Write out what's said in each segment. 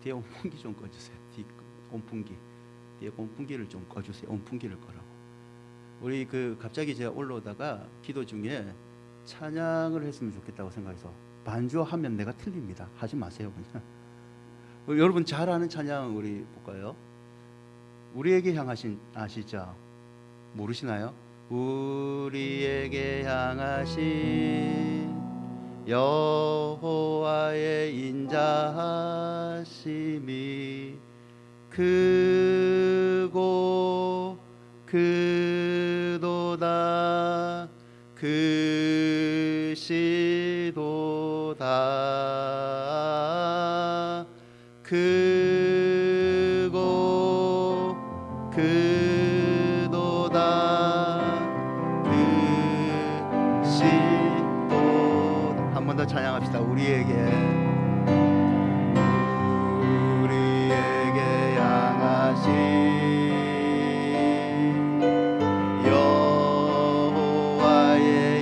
뒤에 온풍기 좀 꺼주세요. 뒤 온풍기, 뒤에 온풍기를 좀 꺼주세요. 온풍기를 꺼라고. 우리 갑자기 제가 올라오다가 기도 중에 찬양을 했으면 좋겠다고 생각해서 반주하면 내가 틀립니다. 하지 마세요 그냥. 여러분 잘 아는 찬양 우리 볼까요? 우리에게 향하신 아시죠? 모르시나요? 우리에게 향하신 여호와의 인자하심이 크고 크도다 크시도다 크고 크도다 크시도다. 한 번 더 찬양합시다. 우리에게 향하신 여호와의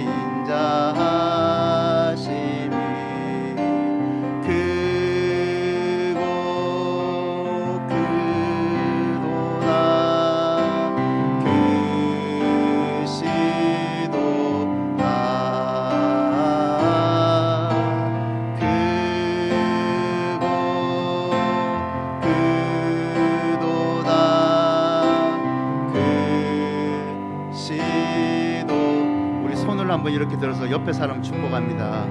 인자하심이 크고 크도다 크시도다 한번 이렇게 들어서 옆에 사람 축복합니다.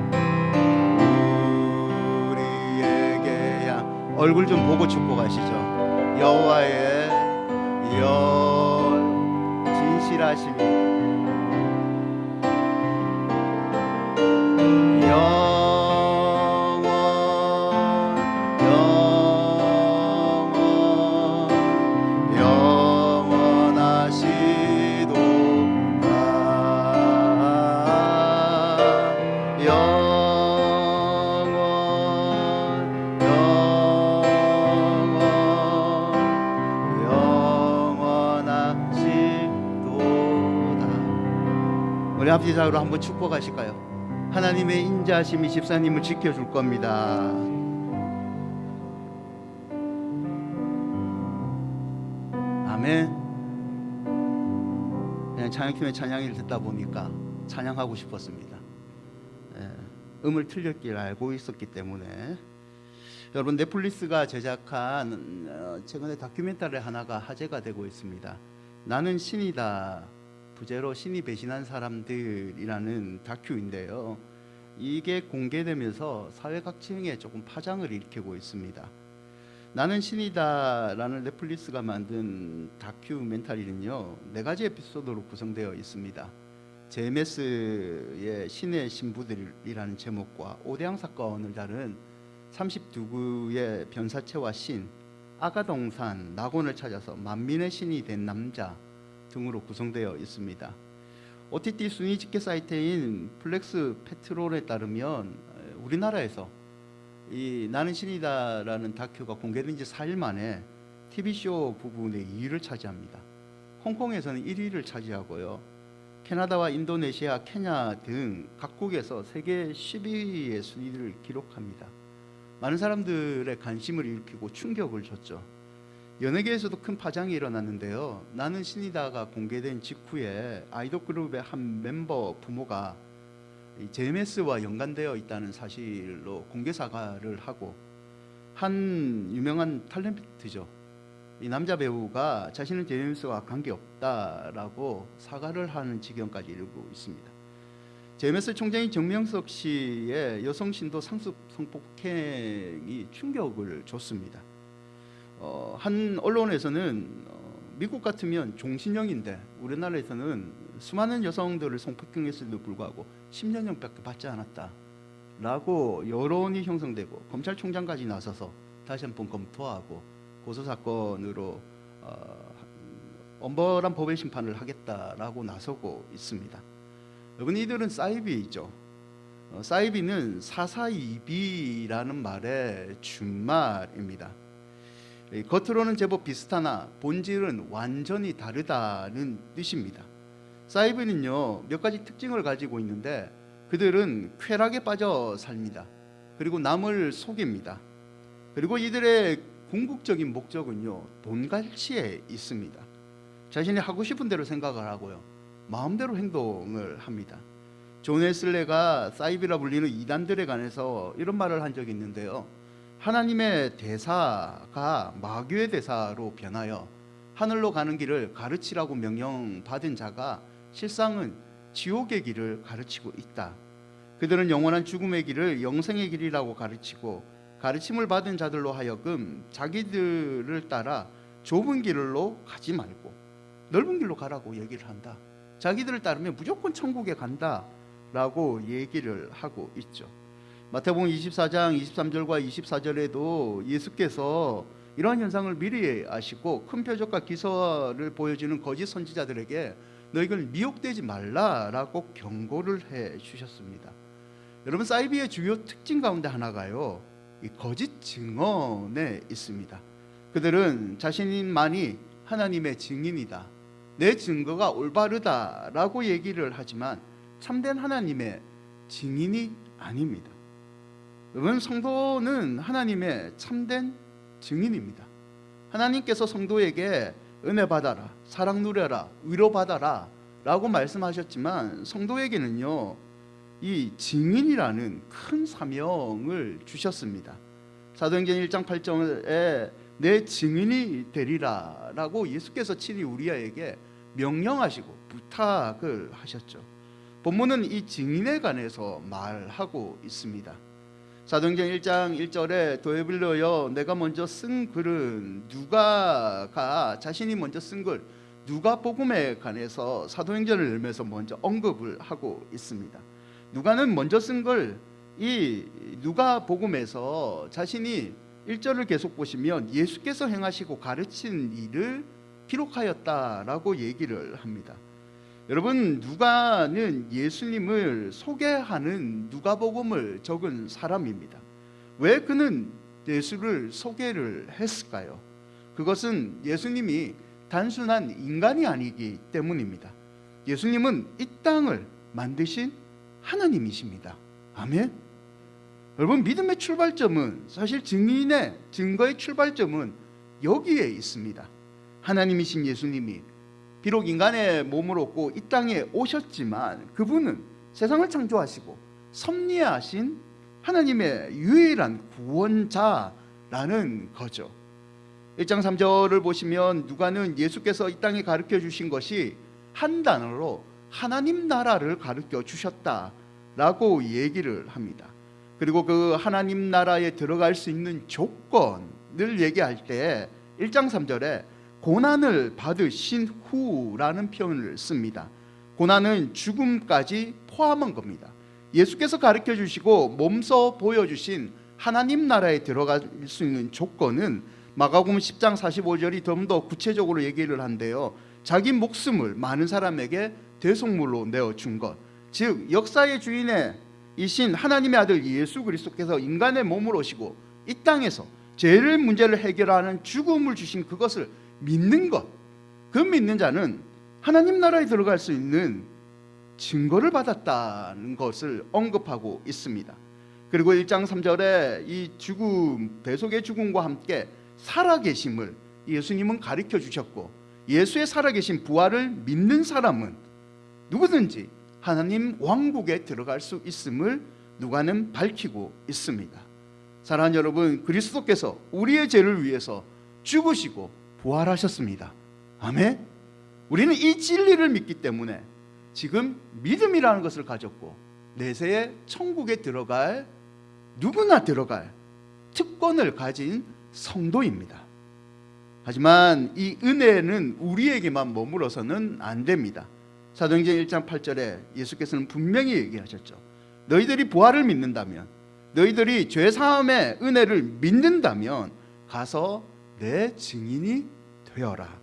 우리에게 얼굴 좀 보고 축복하시죠. 여호와의 진실하심이 우리 합시자로 한번 축복하실까요? 하나님의 인자하심이 집사님을 지켜줄 겁니다. 아멘. 그냥 찬양팀의 찬양을 듣다 보니까 찬양하고 싶었습니다. 음을 틀릴 줄 알고 있었기 때문에. 여러분, 넷플릭스가 제작한 최근에 다큐멘터리 하나가 화제가 되고 있습니다. 나는 신이다, 부제로 신이 배신한 사람들이라는 다큐인데요. 이게 공개되면서 사회 각층에 조금 파장을 일으키고 있습니다. 나는 신이다라는 넷플릭스가 만든 다큐멘터리는요, 4가지 에피소드로 구성되어 있습니다. JMS의 신의 신부들이라는 제목과 오대양 사건을 다룬 32구의 변사체와 신, 아가동산, 낙원을 찾아서 만민의 신이 된 남자 등으로 구성되어 있습니다. OTT 순위 집계 사이트인 플렉스 페트롤에 따르면 우리나라에서 이 나는 신이다라는 다큐가 공개된 지 4일 만에 TV쇼 부분의 2위를 차지합니다. 홍콩에서는 1위를 차지하고요. 캐나다와 인도네시아, 케냐 등 각국에서 세계 10위의 순위를 기록합니다. 많은 사람들의 관심을 일으키고 충격을 줬죠. 연예계에서도 큰 파장이 일어났는데요. 나는 신이다가 공개된 직후에 아이돌 그룹의 한 멤버 부모가 JMS와 연관되어 있다는 사실로 공개 사과를 하고, 한 유명한 탤런트죠, 이 남자 배우가 자신은 JMS와 관계없다라고 사과를 하는 지경까지 이르고 있습니다. JMS 총장인 정명석 씨의 여성 신도 상습 성폭행이 충격을 줬습니다. 한 언론에서는 미국 같으면 종신형인데 우리나라에서는 수많은 여성들을 성폭행했음에도 불구하고 10년형밖에 받지 않았다라고 여론이 형성되고 검찰총장까지 나서서 다시 한번 검토하고 고소 사건으로 엄벌한 법의 심판을 하겠다라고 나서고 있습니다. 여러분, 이들은 사이비이죠. 사이비는 442B라는 말의 준말입니다. 겉으로는 제법 비슷하나 본질은 완전히 다르다는 뜻입니다. 사이비는요, 몇 가지 특징을 가지고 있는데, 그들은 쾌락에 빠져 삽니다. 그리고 남을 속입니다. 그리고 이들의 궁극적인 목적은요, 돈갈치에 있습니다. 자신이 하고 싶은 대로 생각을 하고요, 마음대로 행동을 합니다. 존 웨슬레가 사이비라 불리는 이단들에 관해서 이런 말을 한 적이 있는데요, 하나님의 대사가 마귀의 대사로 변하여 하늘로 가는 길을 가르치라고 명령받은 자가 실상은 지옥의 길을 가르치고 있다. 그들은 영원한 죽음의 길을 영생의 길이라고 가르치고, 가르침을 받은 자들로 하여금 자기들을 따라 좁은 길로 가지 말고 넓은 길로 가라고 얘기를 한다. 자기들을 따르면 무조건 천국에 간다 라고 얘기를 하고 있죠. 마태복음 24장 23절과 24절에도 예수께서 이러한 현상을 미리 아시고 큰 표적과 기사를 보여주는 거짓 선지자들에게 너희들 미혹되지 말라라고 경고를 해 주셨습니다. 여러분, 사이비의 주요 특징 가운데 하나가요, 이 거짓 증언에 있습니다. 그들은 자신만이 하나님의 증인이다, 내 증거가 올바르다라고 얘기를 하지만 참된 하나님의 증인이 아닙니다. 여러분, 성도는 하나님의 참된 증인입니다. 하나님께서 성도에게 은혜 받아라, 사랑 누려라, 위로 받아라 라고 말씀하셨지만 성도에게는요, 이 증인이라는 큰 사명을 주셨습니다. 사도행전 1장 8절에 내 증인이 되리라 라고 예수께서 친히 우리에게 명령하시고 부탁을 하셨죠. 본문은 이 증인에 관해서 말하고 있습니다. 사도행전 1장 1절에 도에빌로여, 내가 먼저 쓴 글은 누가가 자신이 먼저 쓴 글 누가복음에 관해서 사도행전을 열면서 먼저 언급을 하고 있습니다. 누가는 먼저 쓴 글, 이 누가복음에서 자신이 1절을 계속 보시면 예수께서 행하시고 가르친 일을 기록하였다라고 얘기를 합니다. 여러분, 누가는 예수님을 소개하는 누가복음을 적은 사람입니다. 왜 그는 예수를 소개를 했을까요? 그것은 예수님이 단순한 인간이 아니기 때문입니다. 예수님은 이 땅을 만드신 하나님이십니다. 아멘. 여러분, 믿음의 출발점은, 사실 증거의 출발점은 여기에 있습니다. 하나님이신 예수님이 비록 인간의 몸을 얻고 이 땅에 오셨지만 그분은 세상을 창조하시고 섭리하신 하나님의 유일한 구원자라는 거죠. 1장 3절을 보시면 누가는 예수께서 이 땅에 가르쳐 주신 것이 한 단어로 하나님 나라를 가르쳐 주셨다라고 얘기를 합니다. 그리고 그 하나님 나라에 들어갈 수 있는 조건을 얘기할 때 1장 3절에 고난을 받으신 후라는 표현을 씁니다. 고난은 죽음까지 포함한 겁니다. 예수께서 가르쳐 주시고 몸소 보여주신 하나님 나라에 들어갈 수 있는 조건은 마가복음 10장 45절이 좀 더 구체적으로 얘기를 한대요. 자기 목숨을 많은 사람에게 대속물로 내어준 것, 즉 역사의 주인이신 하나님의 아들 예수 그리스도께서 인간의 몸을 오시고 이 땅에서 죄를 문제를 해결하는 죽음을 주신 그것을 믿는 것, 그 믿는 자는 하나님 나라에 들어갈 수 있는 증거를 받았다는 것을 언급하고 있습니다. 그리고 1장 3절에 이 죽음, 대속의 죽음과 함께 살아계심을 예수님은 가르쳐 주셨고, 예수의 살아계신 부활을 믿는 사람은 누구든지 하나님 왕국에 들어갈 수 있음을 누가는 밝히고 있습니다. 사랑하는 여러분, 그리스도께서 우리의 죄를 위해서 죽으시고 부활하셨습니다. 아멘. 우리는 이 진리를 믿기 때문에 지금 믿음이라는 것을 가졌고 내세에 천국에 들어갈, 누구나 들어갈 특권을 가진 성도입니다. 하지만 이 은혜는 우리에게만 머물러서는 안 됩니다. 사도행전 1장 8절에 예수께서는 분명히 얘기하셨죠. 너희들이 부활을 믿는다면, 너희들이 죄사함의 은혜를 믿는다면 가서 내 증인이 되어라.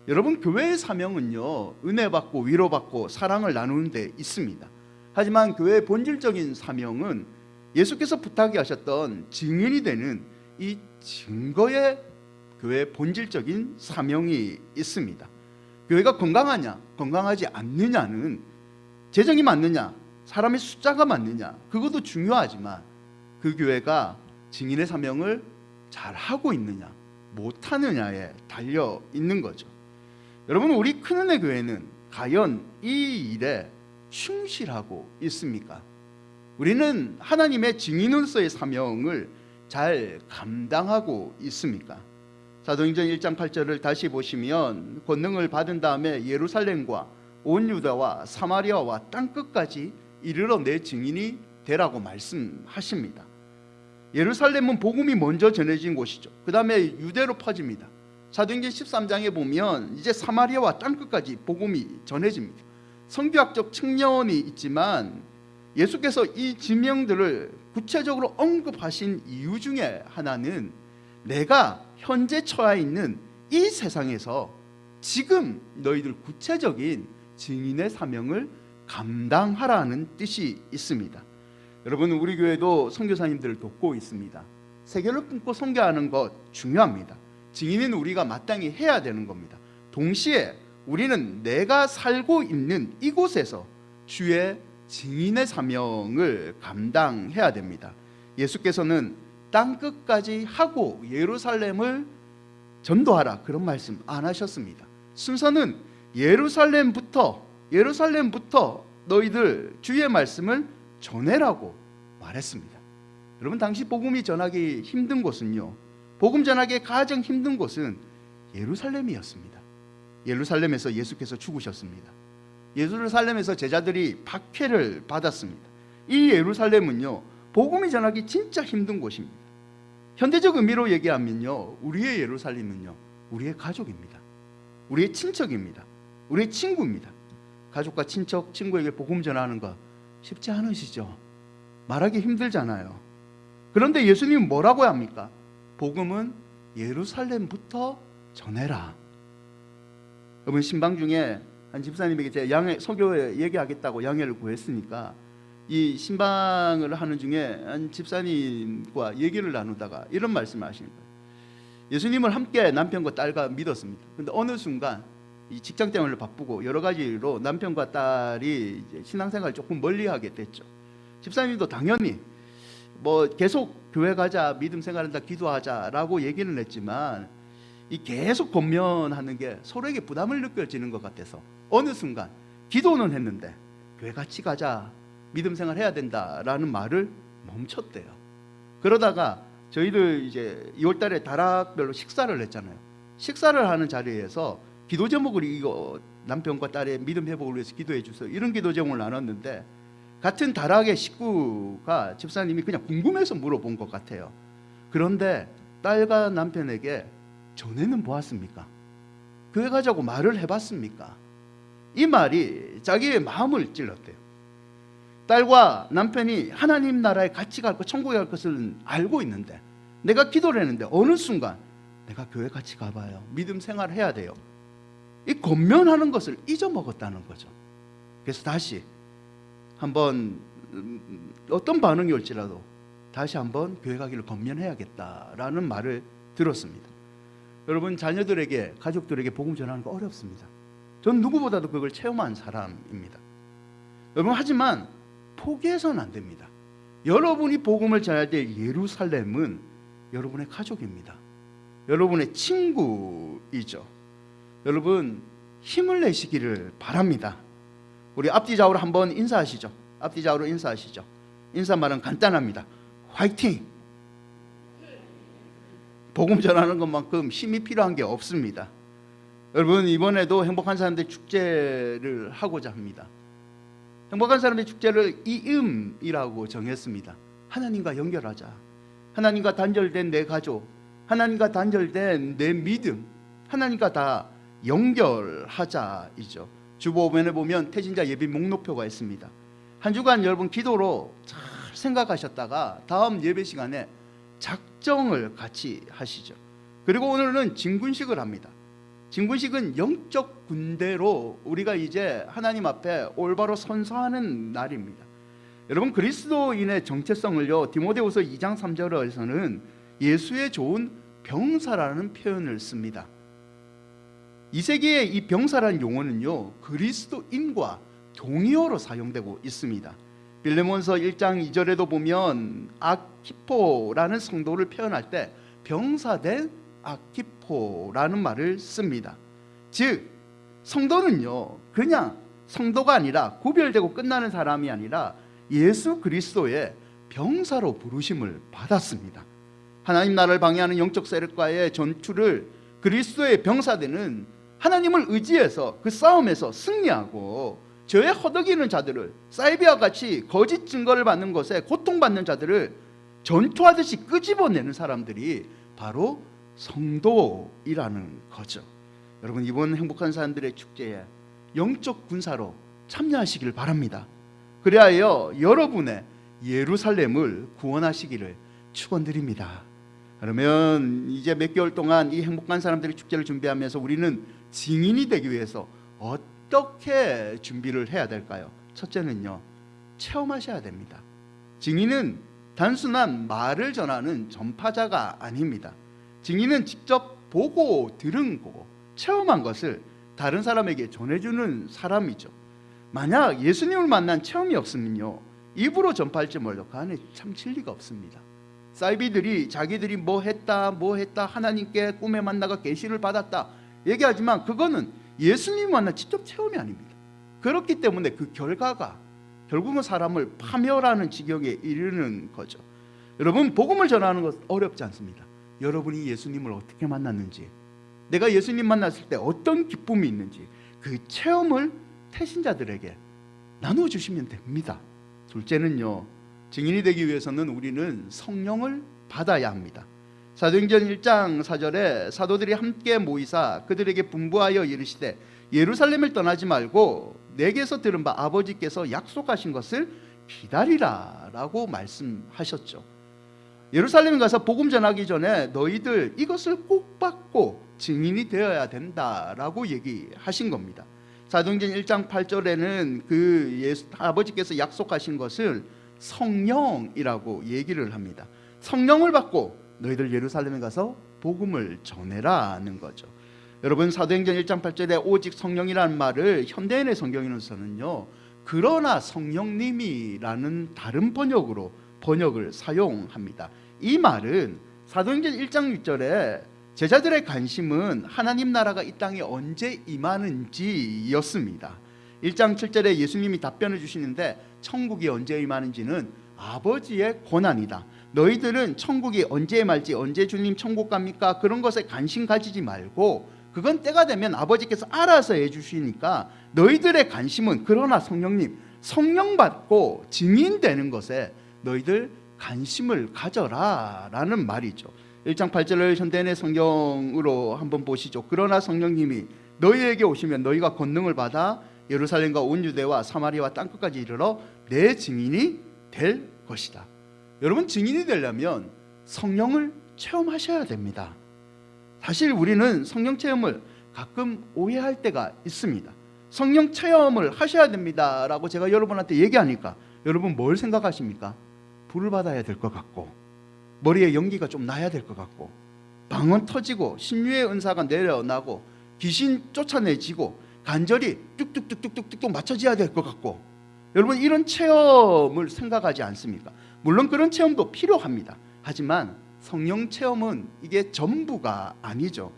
여러분, 교회의 사명은요, 은혜 받고 위로받고 사랑을 나누는 데 있습니다. 하지만 교회의 본질적인 사명은 예수께서 부탁하셨던 증인이 되는 이 증거에 교회의 본질적인 사명이 있습니다. 교회가 건강하냐 건강하지 않느냐는, 재정이 맞느냐 사람의 숫자가 맞느냐 그것도 중요하지만 그 교회가 증인의 사명을 잘 하고 있느냐 못하느냐에 달려 있는 거죠. 여러분, 우리 큰은혜 교회는 과연 이 일에 충실하고 있습니까? 우리는 하나님의 증인으로서의 사명을 잘 감당하고 있습니까? 사도행전 1장 8절을 다시 보시면 권능을 받은 다음에 예루살렘과 온 유다와 사마리아와 땅끝까지 이르러 내 증인이 되라고 말씀하십니다. 예루살렘은 복음이 먼저 전해진 곳이죠. 그 다음에 유대로 퍼집니다. 사도행전 13장에 보면 이제 사마리아와 땅끝까지 복음이 전해집니다. 성교학적 측면이 있지만 예수께서 이 지명들을 구체적으로 언급하신 이유 중에 하나는 내가 현재 처해 있는 이 세상에서 지금 너희들 구체적인 증인의 사명을 감당하라는 뜻이 있습니다. 여러분, 우리 교회도 선교사님들을 돕고 있습니다. 세계를 꿈꿔 선교하는 것 중요합니다. 증인은 우리가 마땅히 해야 되는 겁니다. 동시에 우리는 내가 살고 있는 이곳에서 주의 증인의 사명을 감당해야 됩니다. 예수께서는 땅끝까지 하고 예루살렘을 전도하라 그런 말씀 안 하셨습니다. 순서는 예루살렘부터 너희들 주의 말씀을 전해라고 말했습니다. 여러분, 당시 복음이 전하기 힘든 곳은요, 복음 전하기 가장 힘든 곳은 예루살렘이었습니다. 예루살렘에서 예수께서 죽으셨습니다. 예루살렘에서 제자들이 박해를 받았습니다. 이 예루살렘은요, 복음이 전하기 진짜 힘든 곳입니다. 현대적 의미로 얘기하면요, 우리의 예루살렘은요, 우리의 가족입니다. 우리의 친척입니다. 우리의 친구입니다. 가족과 친척, 친구에게 복음 전하는 거 쉽지 않으시죠? 말하기 힘들잖아요. 그런데 예수님은 뭐라고 합니까? 복음은 예루살렘부터 전해라. 여러분, 신방 중에 한 집사님에게 제가 설교에 얘기하겠다고 양해를 구했으니까 이 신방을 하는 중에 한 집사님과 얘기를 나누다가 이런 말씀을 하시는 거예요. 예수님을 함께 남편과 딸과 믿었습니다. 그런데 어느 순간 이 직장 때문에 바쁘고 여러 가지로 남편과 딸이 이제 신앙생활을 조금 멀리하게 됐죠. 집사님도 당연히 뭐 계속 교회 가자, 믿음 생활한다, 기도하자라고 얘기는 했지만 이 계속 권면하는 게 서로에게 부담을 느껴지는 것 같아서 어느 순간 기도는 했는데 교회 같이 가자, 믿음 생활 해야 된다라는 말을 멈췄대요. 그러다가 저희들 이제 2월달에 다락별로 식사를 했잖아요. 식사를 하는 자리에서 기도 제목을 이거 남편과 딸의 믿음 회복을 위해서 기도해 주세요, 이런 기도 제목을 나눴는데 같은 다락의 식구가 집사님이 그냥 궁금해서 물어본 것 같아요. 그런데 딸과 남편에게 전에는 보았습니까? 교회 가자고 말을 해봤습니까? 이 말이 자기의 마음을 찔렀대요. 딸과 남편이 하나님 나라에 같이 갈 것, 천국에 갈 것을 알고 있는데 내가 기도를 했는데 어느 순간 내가 교회 같이 가봐요, 믿음 생활 해야 돼요, 이 권면하는 것을 잊어먹었다는 거죠. 그래서 다시 한번 어떤 반응이 올지라도 다시 한번 교회 가기를 권면해야겠다라는 말을 들었습니다. 여러분, 자녀들에게, 가족들에게 복음 전하는 거 어렵습니다. 전 누구보다도 그걸 체험한 사람입니다. 여러분, 하지만 포기해서는 안 됩니다. 여러분이 복음을 전할 때 예루살렘은 여러분의 가족입니다. 여러분의 친구이죠. 여러분, 힘을 내시기를 바랍니다. 우리 앞뒤 좌우로 한번 인사하시죠. 앞뒤 좌우로 인사하시죠. 인사말은 간단합니다. 화이팅! 복음 전하는 것만큼 힘이 필요한 게 없습니다. 여러분, 이번에도 행복한 사람들 축제를 하고자 합니다. 행복한 사람의 축제를 이음이라고 정했습니다. 하나님과 연결하자. 하나님과 단절된 내 가족, 하나님과 단절된 내 믿음, 하나님과 다 연결하자이죠. 주보면에 보면 태진자 예비 목록표가 있습니다. 한 주간 여러분 기도로 잘 생각하셨다가 다음 예배 시간에 작정을 같이 하시죠. 그리고 오늘은 진군식을 합니다. 진군식은 영적 군대로 우리가 이제 하나님 앞에 올바로 선서하는 날입니다. 여러분, 그리스도인의 정체성을요, 디모데후서 2장 3절에서는 예수의 좋은 병사라는 표현을 씁니다. 이 세계의 이 병사라는 용어는요, 그리스도인과 동의어로 사용되고 있습니다. 빌레몬서 1장 2절에도 보면 아키포라는 성도를 표현할 때 병사된 아키포라는 말을 씁니다. 즉 성도는요, 그냥 성도가 아니라 구별되고 끝나는 사람이 아니라 예수 그리스도의 병사로 부르심을 받았습니다. 하나님 나라를 방해하는 영적 세력과의 전투를 그리스도의 병사되는 하나님을 의지해서 그 싸움에서 승리하고 저의 허덕이는 자들을, 사이비와 같이 거짓 증거를 받는 것에 고통받는 자들을 전투하듯이 끄집어내는 사람들이 바로 성도이라는 거죠. 여러분, 이번 행복한 사람들의 축제에 영적 군사로 참여하시길 바랍니다. 그리하여 여러분의 예루살렘을 구원하시기를 축원드립니다. 그러면 이제 몇 개월 동안 이 행복한 사람들의 축제를 준비하면서 우리는 증인이 되기 위해서 어떻게 준비를 해야 될까요? 첫째는요, 체험하셔야 됩니다. 증인은 단순한 말을 전하는 전파자가 아닙니다. 증인은 직접 보고 들은 거고 체험한 것을 다른 사람에게 전해주는 사람이죠. 만약 예수님을 만난 체험이 없으면요, 입으로 전파할지 몰라도 그 안에 참 진리가 없습니다. 사이비들이 자기들이 뭐 했다 하나님께 꿈에 만나가 계시를 받았다 얘기하지만 그거는 예수님을 만난 직접 체험이 아닙니다. 그렇기 때문에 그 결과가 결국은 사람을 파멸하는 지경에 이르는 거죠. 여러분, 복음을 전하는 것은 어렵지 않습니다. 여러분이 예수님을 어떻게 만났는지, 내가 예수님 만났을 때 어떤 기쁨이 있는지 그 체험을 태신자들에게 나눠주시면 됩니다. 둘째는요, 증인이 되기 위해서는 우리는 성령을 받아야 합니다. 사도행전 1장 4절에 사도들이 함께 모이사 그들에게 분부하여 이르시되 예루살렘을 떠나지 말고 내게서 들은 바 아버지께서 약속하신 것을 기다리라 라고 말씀하셨죠. 예루살렘에 가서 복음 전하기 전에 너희들 이것을 꼭 받고 증인이 되어야 된다라고 얘기하신 겁니다. 사도행전 1장 8절에는 그 아버지께서 약속하신 것을 성령이라고 얘기를 합니다. 성령을 받고 너희들 예루살렘에 가서 복음을 전해라는 거죠. 여러분, 사도행전 1장 8절에 오직 성령이라는 말을 현대인의 성경에서는요, 그러나 성령님이라는 다른 번역을 사용합니다. 이 말은 사도행전 1장 6절에 제자들의 관심은 하나님 나라가 이 땅에 언제 임하는지였습니다. 1장 7절에 예수님이 답변해 주시는데 천국이 언제 임하는지는 아버지의 권한이다. 너희들은 천국이 언제 임할지, 언제 주님 천국 갑니까? 그런 것에 관심 가지지 말고 그건 때가 되면 아버지께서 알아서 해주시니까 너희들의 관심은 그러나 성령 받고 증인되는 것에 너희들 관심을 가져라 라는 말이죠. 1장 8절을 현대인의 성경으로 한번 보시죠. 그러나 성령님이 너희에게 오시면 너희가 권능을 받아 예루살렘과 온 유대와 사마리아와 땅끝까지 이르러 내 증인이 될 것이다. 여러분, 증인이 되려면 성령을 체험하셔야 됩니다. 사실 우리는 성령 체험을 가끔 오해할 때가 있습니다. 성령 체험을 하셔야 됩니다 라고 제가 여러분한테 얘기하니까 여러분 뭘 생각하십니까? 불을 받아야 될 것 같고, 머리에 연기가 좀 나야 될 것 같고, 방언 터지고 신유의 은사가 내려나고 귀신 쫓아내지고 간절히 뚝뚝뚝뚝뚝뚝 맞춰져야 될 것 같고, 여러분 이런 체험을 생각하지 않습니까? 물론 그런 체험도 필요합니다. 하지만 성령 체험은 이게 전부가 아니죠.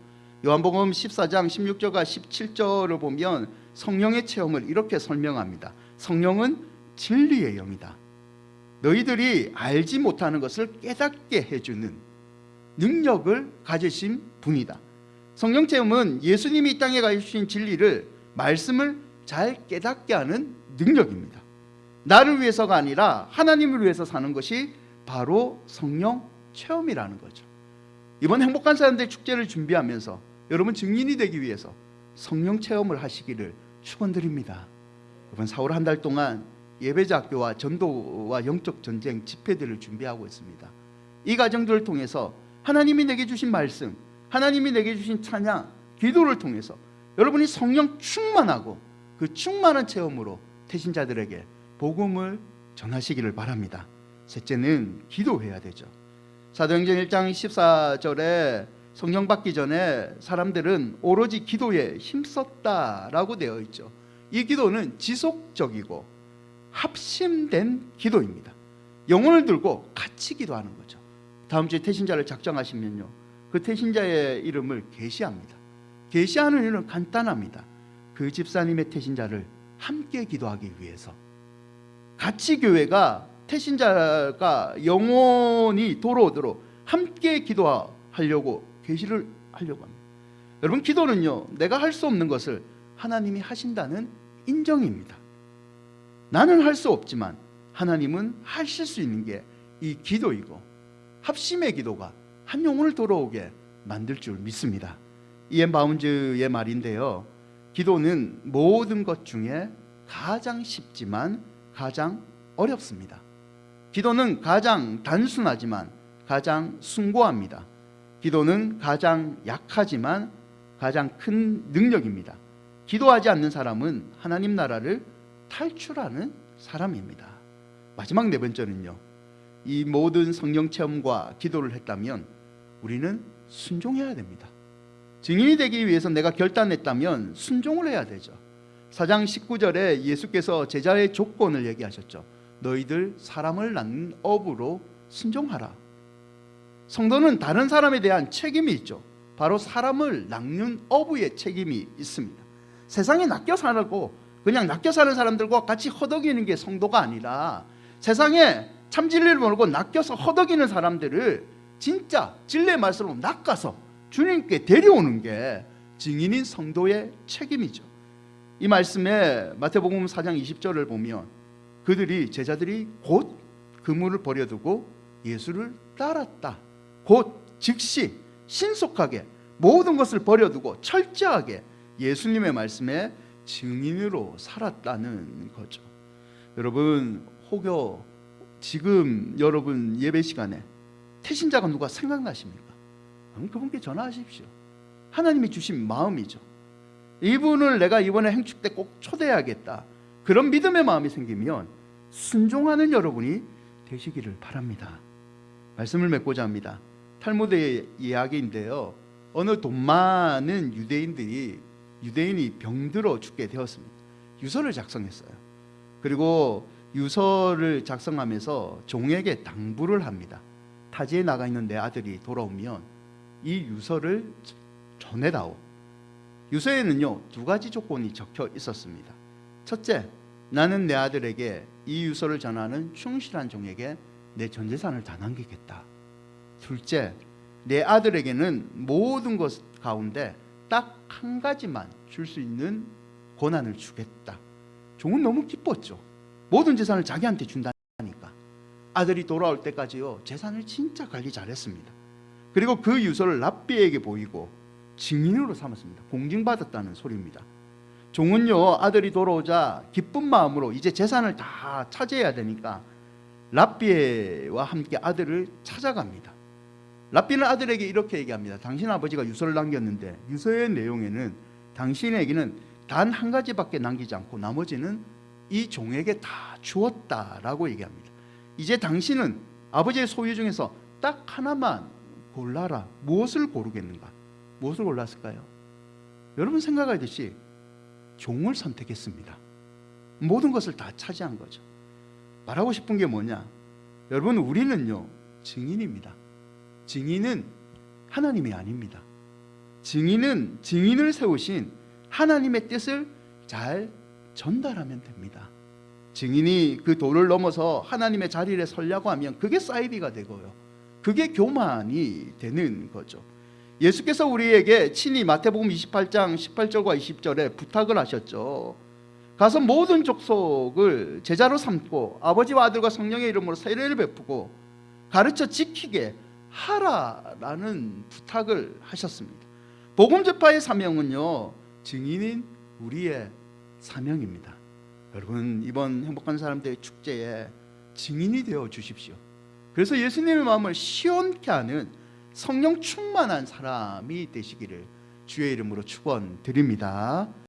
요한복음 14장 16절과 17절을 보면 성령의 체험을 이렇게 설명합니다. 성령은 진리의 영이다. 너희들이 알지 못하는 것을 깨닫게 해주는 능력을 가지신 분이다. 성령 체험은 예수님이 이 땅에 가르치신 진리를, 말씀을 잘 깨닫게 하는 능력입니다. 나를 위해서가 아니라 하나님을 위해서 사는 것이 바로 성령 체험이라는 거죠. 이번 행복한 사람들 축제를 준비하면서 여러분 증인이 되기 위해서 성령 체험을 하시기를 축원드립니다. 이번 4월 한 달 동안 예배자학교와 전도와 영적 전쟁 집회들을 준비하고 있습니다. 이 과정들을 통해서 하나님이 내게 주신 말씀, 하나님이 내게 주신 찬양, 기도를 통해서 여러분이 성령 충만하고 그 충만한 체험으로 태신자들에게 복음을 전하시기를 바랍니다. 셋째는 기도해야 되죠. 사도행전 1장 14절에 성령 받기 전에 사람들은 오로지 기도에 힘썼다라고 되어 있죠. 이 기도는 지속적이고 합심된 기도입니다. 영혼을 들고 같이 기도하는 거죠. 다음 주에 태신자를 작정하시면요, 그 태신자의 이름을 계시합니다. 계시하는 이유는 간단합니다. 그 집사님의 태신자를 함께 기도하기 위해서, 같이 교회가 태신자가 영원히 돌아오도록 함께 기도하려고 계시를 하려고 합니다. 여러분, 기도는요, 내가 할 수 없는 것을 하나님이 하신다는 인정입니다. 나는 할 수 없지만 하나님은 하실 수 있는 게 이 기도이고, 합심의 기도가 한 영혼을 돌아오게 만들 줄 믿습니다. 이엔 바운즈의 말인데요, 기도는 모든 것 중에 가장 쉽지만 가장 어렵습니다. 기도는 가장 단순하지만 가장 숭고합니다. 기도는 가장 약하지만 가장 큰 능력입니다. 기도하지 않는 사람은 하나님 나라를 탈출하는 사람입니다. 마지막 네 번째는요, 이 모든 성령 체험과 기도를 했다면 우리는 순종해야 됩니다. 증인이 되기 위해서 내가 결단했다면 순종을 해야 되죠. 4장 19절에 예수께서 제자의 조건을 얘기하셨죠. 너희들 사람을 낳는 업으로 순종하라. 성도는 다른 사람에 대한 책임이 있죠. 바로 사람을 낳는 업의 책임이 있습니다. 세상에 낚여 살고 그냥 낚여 사는 사람들과 같이 허덕이는 게 성도가 아니라, 세상에 참 진리를 모르고 낚여서 허덕이는 사람들을 진짜 진리의 말씀으로 낚아서 주님께 데려오는 게 증인인 성도의 책임이죠. 이 말씀에 마태복음 4장 20절을 보면 제자들이 곧 그물을 버려두고 예수를 따랐다. 곧 즉시 신속하게 모든 것을 버려두고 철저하게 예수님의 말씀에 증인으로 살았다는 거죠. 여러분, 혹여 지금 여러분 예배 시간에 태신자가 누가 생각나십니까? 그분께 전화하십시오. 하나님이 주신 마음이죠. 이분을 내가 이번에 행축 때 꼭 초대해야겠다, 그런 믿음의 마음이 생기면 순종하는 여러분이 되시기를 바랍니다. 말씀을 맺고자 합니다. 탈무드의 이야기인데요, 어느 돈 많은 유대인이 병들어 죽게 되었습니다. 유서를 작성했어요. 그리고 유서를 작성하면서 종에게 당부를 합니다. 타지에 나가 있는 내 아들이 돌아오면 이 유서를 전해다오. 유서에는요, 두 가지 조건이 적혀 있었습니다. 첫째, 나는 내 아들에게 이 유서를 전하는 충실한 종에게 내 전 재산을 다 남기겠다. 둘째, 내 아들에게는 모든 것 가운데 딱 한 가지만 줄 수 있는 권한을 주겠다. 종은 너무 기뻤죠. 모든 재산을 자기한테 준다니까. 아들이 돌아올 때까지요, 재산을 진짜 관리 잘했습니다. 그리고 그 유서를 랍비에게 보이고 증인으로 삼았습니다. 공증받았다는 소리입니다. 종은요, 아들이 돌아오자 기쁜 마음으로 이제 재산을 다 차지해야 되니까 랍비와 함께 아들을 찾아갑니다. 랍비는 아들에게 이렇게 얘기합니다. 당신 아버지가 유서를 남겼는데 유서의 내용에는 당신에게는 단 한 가지밖에 남기지 않고 나머지는 이 종에게 다 주었다라고 얘기합니다. 이제 당신은 아버지의 소유 중에서 딱 하나만 골라라. 무엇을 고르겠는가? 무엇을 골랐을까요? 여러분 생각하듯이 종을 선택했습니다. 모든 것을 다 차지한 거죠. 말하고 싶은 게 뭐냐? 여러분, 우리는요, 증인입니다. 증인은 하나님이 아닙니다. 증인은 증인을 세우신 하나님의 뜻을 잘 전달하면 됩니다. 증인이 그 도를 넘어서 하나님의 자리에 서려고 하면 그게 사이비가 되고요, 그게 교만이 되는 거죠. 예수께서 우리에게 친히 마태복음 28장 18절과 20절에 부탁을 하셨죠. 가서 모든 족속을 제자로 삼고 아버지와 아들과 성령의 이름으로 세례를 베푸고 가르쳐 지키게 하라라는 부탁을 하셨습니다. 복음 전파의 사명은요, 증인인 우리의 사명입니다. 여러분, 이번 행복한 사람들의 축제에 증인이 되어 주십시오. 그래서 예수님의 마음을 시원케 하는 성령 충만한 사람이 되시기를 주의 이름으로 축원드립니다.